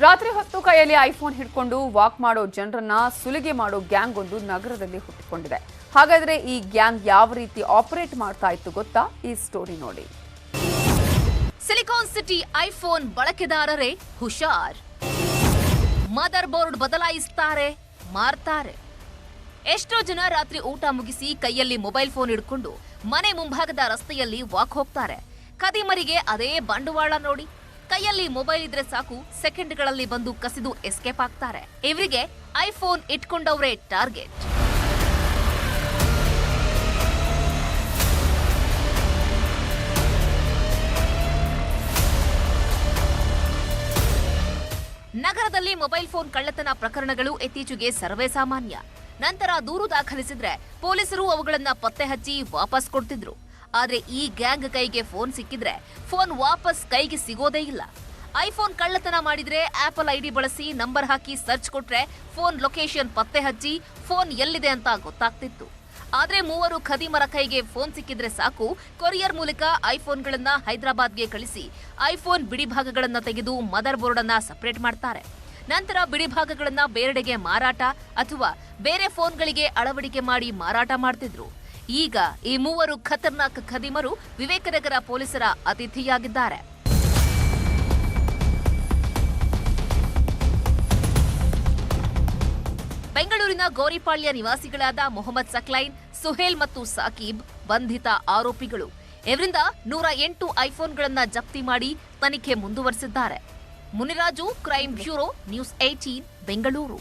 ರಾತ್ರಿ ಹೊತ್ತು ಕೈಯಲ್ಲಿ ಐಫೋನ್ ಹಿಡ್ಕೊಂಡು ವಾಕ್ ಮಾಡೋ ಜನರನ್ನ ಸುಲಿಗೆ ಮಾಡೋ ಗ್ಯಾಂಗ್ ಒಂದು ನಗರದಲ್ಲಿ ಹುಟ್ಟಿಕೊಂಡಿದೆ. ಹಾಗಾದ್ರೆ ಈ ಗ್ಯಾಂಗ್ ಯಾವ ರೀತಿ ಆಪರೇಟ್ ಮಾಡ್ತಾ ಇತ್ತು ಗೊತ್ತಾ? ಈ ಸ್ಟೋರಿ ನೋಡಿ. ಸಿಲಿಕಾನ್ ಸಿಟಿ ಐಫೋನ್ ಬಳಕೆದಾರರೇ ಹುಷಾರ್. ಮದರ್ ಬೋರ್ಡ್ ಬದಲಾಯಿಸ್ತಾರೆ, ಮಾರ್ತಾರೆ. ಎಷ್ಟೋ ಜನ ರಾತ್ರಿ ಊಟ ಮುಗಿಸಿ ಕೈಯಲ್ಲಿ ಮೊಬೈಲ್ ಫೋನ್ ಹಿಡ್ಕೊಂಡು ಮನೆ ಮುಂಭಾಗದ ರಸ್ತೆಯಲ್ಲಿ ವಾಕ್ ಹೋಗ್ತಾರೆ. ಕದಿಮರಿಗೆ ಅದೇ ಬಂಡವಾಳ ನೋಡಿ. ಕೈಯಲ್ಲಿ ಮೊಬೈಲ್ ಇದ್ರೆ ಸಾಕು, ಸೆಕೆಂಡ್ಗಳಲ್ಲಿ ಬಂದು ಕಸಿದು ಎಸ್ಕೇಪ್ ಆಗ್ತಾರೆ. ಇವರಿಗೆ ಐಫೋನ್ ಇಟ್ಕೊಂಡವ್ರೆ ಟಾರ್ಗೆಟ್. ನಗರದಲ್ಲಿ ಮೊಬೈಲ್ ಫೋನ್ ಕಳ್ಳತನ ಪ್ರಕರಣಗಳು ಇತ್ತೀಚೆಗೆ ಸರ್ವೇ ಸಾಮಾನ್ಯ. ನಂತರ ದೂರು ದಾಖಲಿಸಿದ್ರೆ ಪೊಲೀಸರು ಅವುಗಳನ್ನ ಪತ್ತೆ ಹಚ್ಚಿ ವಾಪಸ್ ಕೊಡ್ತಿದ್ರು. ಆದ್ರೆ ಈ ಗ್ಯಾಂಗ್ ಕೈಗೆ ಫೋನ್ ಸಿಕ್ಕಿದ್ರೆ ಫೋನ್ ವಾಪಸ್ ಕೈಗೆ ಸಿಗೋದೇ ಇಲ್ಲ. ಐಫೋನ್ ಕಳ್ಳತನ ಮಾಡಿದ್ರೆ ಆಪಲ್ ಐಡಿ ಬಳಸಿ ನಂಬರ್ ಹಾಕಿ ಸರ್ಚ್ ಕೊಟ್ರೆ ಫೋನ್ ಲೊಕೇಶನ್ ಪತ್ತೆ ಹಚ್ಚಿ ಫೋನ್ ಎಲ್ಲಿದೆ ಅಂತ ಗೊತ್ತಾಗ್ತಿತ್ತು. ಆದ್ರೆ ಮೂವರು ಖದೀಮರ ಕೈಗೆ ಫೋನ್ ಸಿಕ್ಕಿದ್ರೆ ಸಾಕು, ಕೊರಿಯರ್ ಮೂಲಕ ಐಫೋನ್ಗಳನ್ನ ಹೈದರಾಬಾದ್ಗೆ ಕಳಿಸಿ ಐಫೋನ್ ಬಿಡಿಭಾಗಗಳನ್ನ ತೆಗೆದು ಮದರ್ ಬೋರ್ಡ್ ಅನ್ನ ಸಪರೇಟ್ ಮಾಡ್ತಾರೆ. ನಂತರ ಬಿಡಿಭಾಗಗಳನ್ನ ಬೇರೆಡೆಗೆ ಮಾರಾಟ ಅಥವಾ ಬೇರೆ ಫೋನ್ಗಳಿಗೆ ಅಳವಡಿಕೆ ಮಾಡಿ ಮಾರಾಟ ಮಾಡ್ತಿದ್ರು. ಈಗ ಈ ಮೂವರು ಖತರ್ನಾಕ್ ಖದೀಮರು ವಿವೇಕನಗರ ಪೊಲೀಸರ ಅತಿಥಿಯಾಗಿದ್ದಾರೆ. ಬೆಂಗಳೂರಿನ ಗೋರಿಪಾಳ್ಯ ನಿವಾಸಿಗಳಾದ ಮೊಹಮ್ಮದ್ ಸಕ್ಲೈನ್, ಸುಹೇಲ್ ಮತ್ತು ಸಾಕೀಬ್ ಬಂಧಿತ ಆರೋಪಿಗಳು. ಇವರಿಂದ 108 ಐಫೋನ್ಗಳನ್ನ ಜಪ್ತಿ ಮಾಡಿ ತನಿಖೆ ಮುಂದುವರೆಸಿದ್ದಾರೆ. Muniraju, crime bureau, news 18, Bengaluru.